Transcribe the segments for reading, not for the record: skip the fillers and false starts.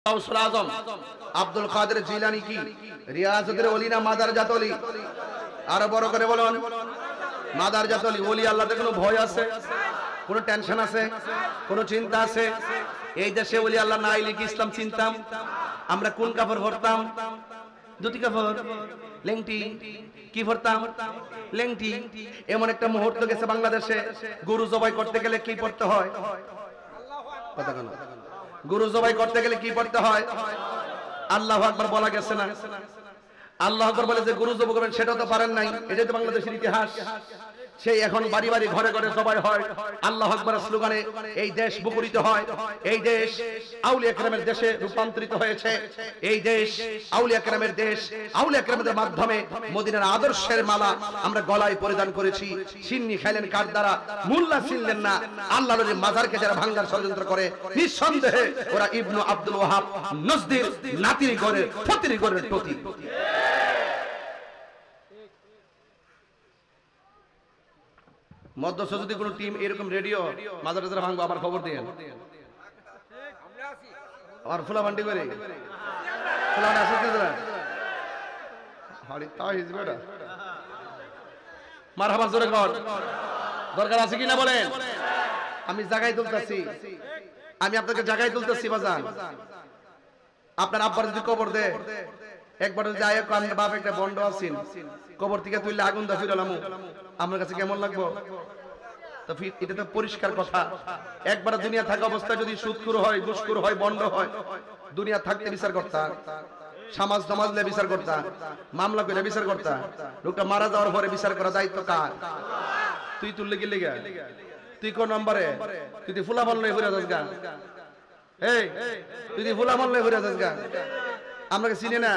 গাউসুল আজম আব্দুল কাদের জিলানী কি রিয়াজতের ওলি না মাদারজাত ওলি? আরো বড় করে বলুন, মাদারজাত ওলি। ওলি আল্লাহতে কোনো ভয় আছে? কোনো টেনশন আছে? কোনো চিন্তা আছে? এই দেশে ওলি আল্লাহ না আইলে কি ইসলাম চিনতাম? আমরা কোন কাপড় পরতাম? দুটি কাপড়, লেংটি। কি পরতাম? লেংটি। এমন একটা মুহূর্ত গেছে বাংলাদেশে, গরু জবাই করতে গেলে কি পড়তে হয়? কথা কেন? গরু জবাই করতে গেলে কি পড়তে হয়? আল্লাহু আকবার বলা গেছে না? আল্লাহু আকবার বলে যে গরু জবাই করবেন, সেটাও তো পারেন নাই। এটাই তো বাংলাদেশের ইতিহাস। সেই এখন বাড়ি বাড়ি ঘরে ঘরে জবাই হয়, আল্লাহু আকবারের স্লোগানে এই দেশ মুখরিত হয়। এই দেশ আউলিয়া কেরামের দেশে রূপান্তরিত হয়েছে। এই দেশ আউলিয়া কেরামের দেশ। আউলিয়া কেরামদের মাধ্যমে মদিনার আদর্শের মালা আমরা গলায় পরিধান করেছি। সিন্নি খাইলেন কার দ্বারা? মোল্লা ছিলেন না। আল্লাহর মাজারকে যারা ভাঙার ষড়যন্ত্র করে, নিঃসন্দেহে ওরা ইবনু আব্দুল ওয়াহাব নজদির নাতির ঘরের ফতির ঘরের প্রতি। মধ্যস্থ যদি কোনো টিম এরকম রেডিও মাজার টাজার ভাঙবো, আমার খবর দিয়েন। আমার ফুলা বান্ডি করে মারহাবা জোরে কর। দরকার আছে কিনা বলেন? আমি জায়গায় তুলতেছি, আমি আপনাকে জায়গায় তুলতেছি বাজান। আপনার আব্বার যদি কবর দে, একবার যদি আয় বাপ একটা বন্ড আছেন, কবর থেকে তুললে আগুন দা ফিরালাম, আমার কাছে কেমন লাগবো? তো এটা তো পরিষ্কার কথা। একবার দুনিয়া থাকা অবস্থায় যদি সুদখোর হয়, ঘুষখোর হয়, বন্ড হয়, দুনিয়া থাকতে বিচার করতা, সমাজ সমাজলে বিচার করতা, মামলা করে বিচার করতা। লোকটা মারা যাওয়ার পরে বিচার করা দায়িত্ব কার? তুই তুললে কি লেগে? তুই কোন নম্বরে? তুই ফুলা বললে ঘুরে যাস গা। এই তুই ফুলা বললে ঘুরে যাস গা। আমরা চিনি না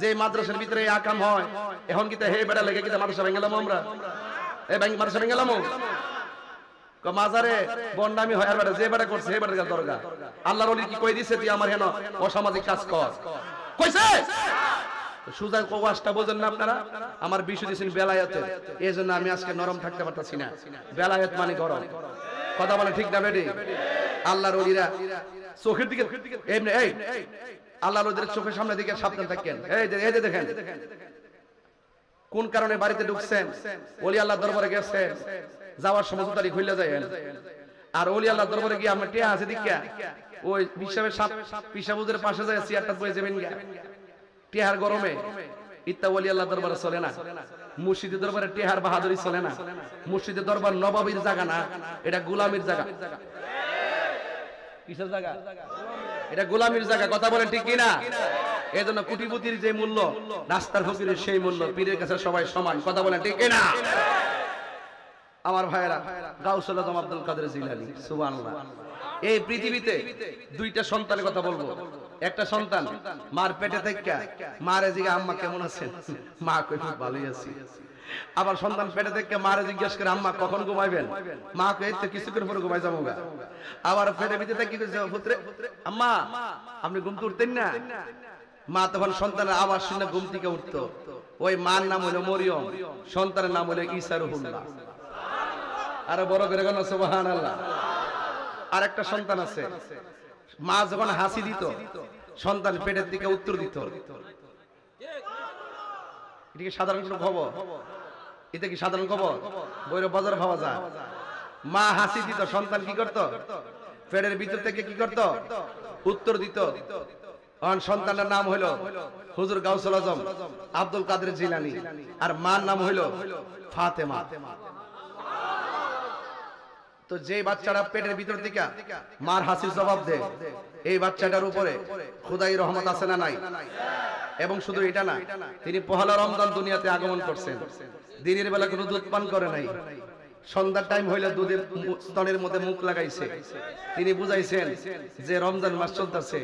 যে মাদ্রাসার ভিতরে আকাম হয়। এখন কি হে বেড়া লেগে কিনা মাদ্রাসা ভেঙেলাম আমরা? এই মাদ্রাসা ভেঙেলাম মাজারে বন্ডামি হয়। আর বেড়া যে বেড়া করছে হে বেড়া দরগা। আল্লাহর ওলি কি কই দিছে তুই আমার হেন অসামাজিক কাজ কর? কইছে? সুজা ওয়াজটা বোঝেন না আপনারা? আমার বিষয় দিয়েছেন বেলায়েতের, এই জন্য আমি আজকে নরম থাকতে পারতাছি না। বেলায়েত মানে গরম। কথা বলে ঠিক না বেটি? আল্লাহর ওলিরা চোখের দিকে এমনি, এই আল্লাহর ওলিদের চোখের সামনে দিকে সাবধান থাকেন। এই যে দেখেন কোন কারণে বাড়িতে ঢুকছেন, ওলি আল্লাহ দরবারে গেছেন, যাওয়ার সময় জুতারি খুলে যায়। আর ওলি আল্লাহ দরবারে গিয়ে আমরা টিয়া আছে দিকা ওই পিসাবের পিসাবুদের পাশে যায় চেয়ারটা বয়ে যাবেন গিয়া টিহার গরমে। ইত্তা ওলি আল্লাহ দরবারে চলে না। মুর্শিদের দরবারে টিহার বাহাদুরি চলে না। মুর্শিদের দরবার নবাবির জায়গা না, এটা গোলামির জায়গা। কিসের জায়গা? এটা গোলামির জায়গা। কথা বলেন ঠিক কিনা? এই জন্য কোটিপতির যে মূল্য, রাস্তার ফকিরের সেই মূল্য, পীরের কাছে সবাই সমান। কথা বলেন ঠিক কিনা? আমার ভাইয়েরা, গাউসুল আজম আব্দুল কাদের জিলানী, সুবহানাল্লাহ। এই পৃথিবীতে দুইটা সন্তানের কথা বলবো। একটা সন্তান মার পেটে থেকে মারে জিজ্ঞা আম্মা কেমন আছেন? মা কই খুব ভালোই আছি। আবার সন্তান পেটে থেকে মারে জিজ্ঞাসা করে আম্মা কখন ঘুমাইবেন? মা কই এই তো কিছুক্ষণ পরে ঘুমাই যাবো গা। আবার পেটে ভিতরে থেকে কি পুত্রে আম্মা আপনি ঘুম তো উঠতেন না? মা তখন সন্তানের আওয়াজ শুনে ঘুম থেকে উঠতো। ওই মার নাম হলো মরিয়ম, সন্তানের নাম হলো ঈসা রুহুল্লাহ। আরো বড় করে গেল সুবহানাল্লাহ। আর একটা সন্তান আছে, মা যখন হাসি দিত সন্তান পেটের দিকে উত্তর দিত। এটা কি সাধারণ কোনো খবর? এটা কি সাধারণ খবর? বৈরব বাজার পাওয়া যায়। মা হাসি দিত, সন্তান কি করত? পেটের ভিতর থেকে কি করত? উত্তর দিত। সন্তানের নাম হইল হুজুর গাউসুল আজম আব্দুল কাদের জিলানী, আর মার নাম হইল ফাতেমা। তো যে বাচ্চাটা পেটের ভিতর থেকে মার হাসির জবাব দেয়, এই বাচ্চাটার উপরে খোদাই রহমত আছে না নাই? এবং শুধু এটা না, তিনি পহেলা রমজান দুনিয়াতে আগমন করছেন। দিনের বেলা কোনো দুধ পান করে নাই। সন্ধ্যার টাইম হইলে দুধের স্তনের মধ্যে মুখ লাগাইছে। তিনি বুঝাইছেন যে রমজান মাস চলতেছে,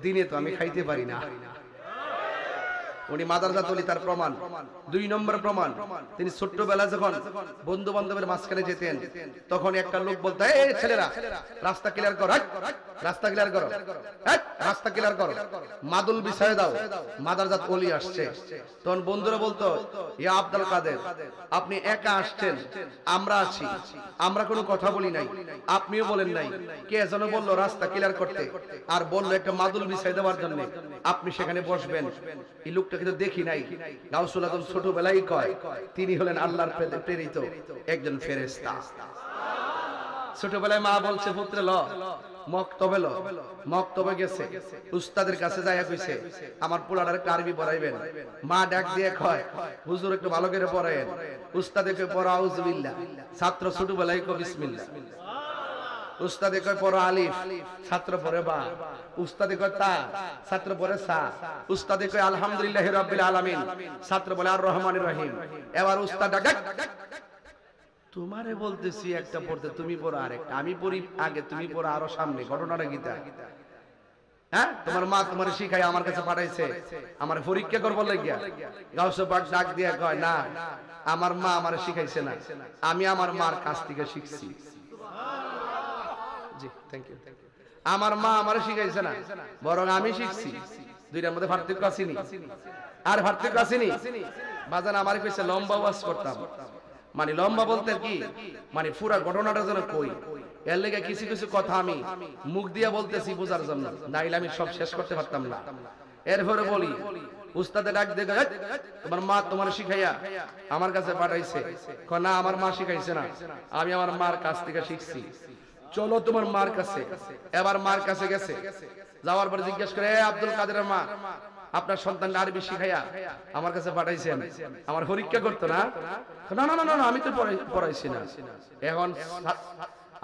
দিনে তো আমি খাইতে পারি না। উনি মাদারজাত ওলি, তার প্রমাণ। 2 নম্বর প্রমাণ, তিনি ছোট্টবেলা যখন বন্ধু বান্ধবের মাঝখানে যেতেন, তখন একটা লোক বলতো, এই ছেলেরা রাস্তা ক্লিয়ার করো, রাস্তা ক্লিয়ার করো, রাস্তা ক্লিয়ার করো, মাদুল বিছায় দাও, মাদারজাত ওলি আসছে। তখন বন্ধুরা বলতো, ইয়া আব্দুল কাদের, আপনি একা আসছেন, আমরা আছি, আমরা কোনো কথা বলি নাই, আপনিও বলেন নাই, কে যেন বললো রাস্তা ক্লিয়ার করতে, আর বললো একটা মাদুল বিছাই দেওয়ার জন্য, আপনি সেখানে বসবেন। এই লোকটা কিন্তু দেখি নাই। গাউসুল আজম ছোটবেলায় কয় তিনি হলেন আল্লাহর প্রেরিত একজন ফেরেশতা। ছোটবেলায় মা বলছে, পুত্র ল মক্তবে ল, মক্তবে গেছে, উস্তাদের কাছে যাইয়া কইছে আমার পোলাটার একটু আরবি পড়াইবেন। মা ডাক দিয়ে কয়, হুজুর একটু ভালো করে পড়ায়েন। উস্তাদে কয় পড়া আউযুবিল্লাহ, ছাত্র ছোটবেলায় কয় বিসমিল্লাহ। উস্তাদে কয় পড়া আলিফ, ছাত্র পড়ে বা। উস্তাদে কয় তা, ছাত্র পড়ে সা। উস্তাদে কয় আলহামদুলিল্লাহি রাব্বিল আলামিন, ছাত্র বলে আর রহমানির রহিম। এবার উস্তাদ ডাক, তোমারে বলতেছি একটা পড়তে, তুমি পড়ো আরেকটা, আমি পড়ি আগে, তুমি পড়ো আরো সামনে। ঘটনাটা কি তা? হ্যাঁ, তোমার মা তোমারে শিখাই আমার কাছে পাঠাইছে আমার পরীক্ষা করবার লাগিয়া। গাউসে পাক ডাক দিয়ে কয়, না, আমার মা আমারে শিখাইছে না, আমি আমার মার কাছ থেকে শিখছি। জি, থ্যাংক ইউ। আমার মা আমারে শিখাইছে না, বরং আমি শিখছি। দুইটার মধ্যে পার্থক্য আসেনি? আর পার্থক্য আসেনি? বাজান আমারে কইছে লম্বা ওয়াজ করতাম, মানে লম্বা বলতে কি, মানে পুরা ঘটনাটা যেন কই, এর লেগে কিছু কিছু কথা আমি মুখ দিয়া বলতেছি বোঝার জন্য, নাইলে আমি সব শেষ করতে পারতাম না। এরপরে বলি, উস্তাদে ডাক দিয়ে, তোমার মা তোমার শিখাইয়া আমার কাছে পাঠাইছে? কয় না, আমার মা শিখাইছে না, আমি আমার মার কাছ থেকে শিখছি। চলো তোমার মার কাছে। এবার মার কাছে গেছে, যাওয়ার পরে জিজ্ঞেস করে, আব্দুল কাদেরের মা, আপনার সন্তান আরবি শিখাইয়া আমার কাছে পাঠাইছেন, আমার পরীক্ষা করতো না? না না না না, আমি তো পড়াইছি না। এখন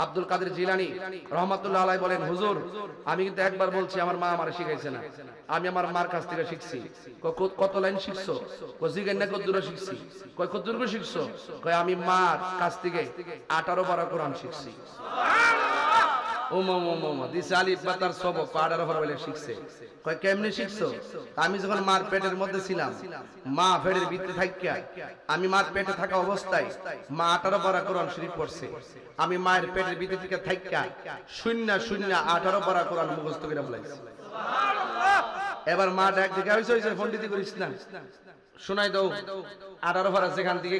আব্দুল কাদের জিলানী রহমাতুল্লাহ আলাইহি বলেন, হুজুর আমি কিন্তু একবার বলছি আমার মা আমারে শিখাইছে না, আমি আমার মার কাছ থেকে শিখছি। কত লাইন শিখছো? জিজ্ঞেস না কত দূর শিখছি? কত দূর শিখছো? কয় আমি মার কাছ থেকে 18 পারা কোরআন শিখছি। আমি যখন মার পেটের মধ্যে ছিলাম, মা পেটের ভিতরে থাকিয়া, আমি মার পেটে থাকা অবস্থায় মা 18 পারা কোরআন শরীফ পড়ছে। আমি মায়ের পেটের ভিতরে থেকে থাকিয়া 0-0-18 পারা কোরআন মুখস্থ করে ফেলাইছি। এবার মা ডাক দিকে, হইছে পণ্ডিতি করিস না, শোনাই দাও 18 পারা যেখান থেকে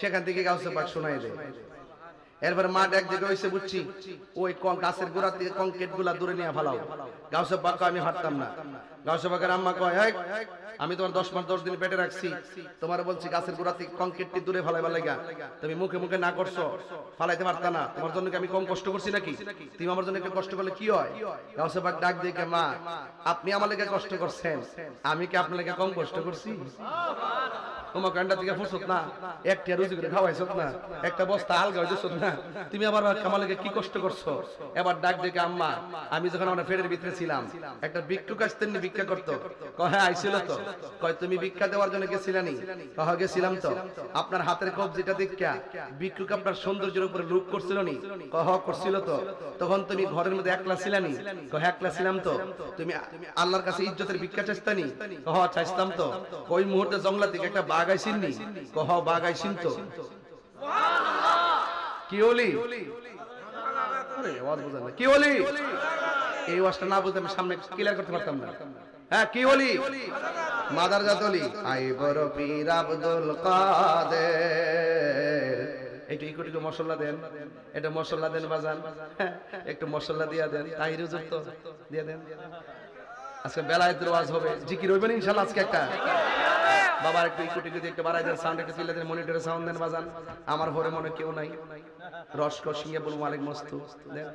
সেখান থেকে গাউসে পাক শোনাই দেয়। এরপর মা ডাক দিকে, হইছে বুঝছি, ওই গাছের গোড়া থেকে কংক্রিট গুলা দূরে নিয়ে ফেলাও। গাউসে পাক আমি হাঁটতাম না। গাউসে পাকের আম্মা কয়, আমি তোমার 10 মাস 10 দিন পেটে রাখছি, তোমার বলছি গাছের গোড়া থেকে কংক্রিটটি দূরে ফেলাইবার লাগা, তুমি মুখে মুখে না করছো, ফালাইতে পারতা না, তোমার জন্য কি আমি কম কষ্ট করছি নাকি? তুমি আমার জন্য একটু কষ্ট করলে কি হয়? গাউসে পাক ডাক দিয়ে, মা আপনি আমার লেগে কষ্ট করছেন, আমি কি আপনার লেগে কম কষ্ট করছি? তোমার কান্ডা থেকে ফুরছত না, একটা রুজি করে খাওয়াইছত না, একটা বস্তা আলগা হইতেছত না, তুমি আবার আমার লেগে কি কষ্ট করছো? এবার ডাক দেখে, আম্মা আমি যখন আমার পেটের ভিতরে ছিলাম, একটা ভিক্ষুক আসতেন, ভিক্ষা করতো। হ্যাঁ আইছিল তো। কয় তুমি ভিক্ষা দেওয়ার জন্য গেছিলানি? গেছিলাম তো। আপনার হাতের কবজিটা দেখা ভিক্ষুক আপনার সৌন্দর্যের উপরে লোভ করছিল নি? করছিল তো। তখন তুমি ঘরের মধ্যে একলা ছিলানি? একলা ছিলাম তো। তুমি আল্লাহর কাছে ইজ্জতের ভিক্ষা চাইতানি? চাইতাম তো। ওই মুহূর্তে জঙ্গলা থেকে একটা বাঘ আইছিন নি? বাঘ আইছিন তো। কি হলি? কি হলি? এই ওয়াজটা না বুঝতে আমি সামনে ক্লিয়ার করতে পারতাম না। হ্যাঁ, কি হলি? মাদারজাত ওলি। আই বড় পীর আব্দুল কাদের। একটু ইকোটিকে মশলা দেন, এটা মশলা দেন বাজান, একটু মশলা দিয়া দেন। তাই হুজুর তো দিয়া দেন। আজকে বেলায়েতের ওয়াজ হবে, জিকির হইবেন ইনশাআল্লাহ আজকে একটা। বাবা একটু ইকোটিকে দিয়ে একটু বাড়াই দেন, সাউন্ড একটু তুলে দেন, মনিটরে সাউন্ড দেন বাজান। আমার ঘরে মনে কেউ নাই, রস কষিয়ে বলবো মালিক মস্তু দেন।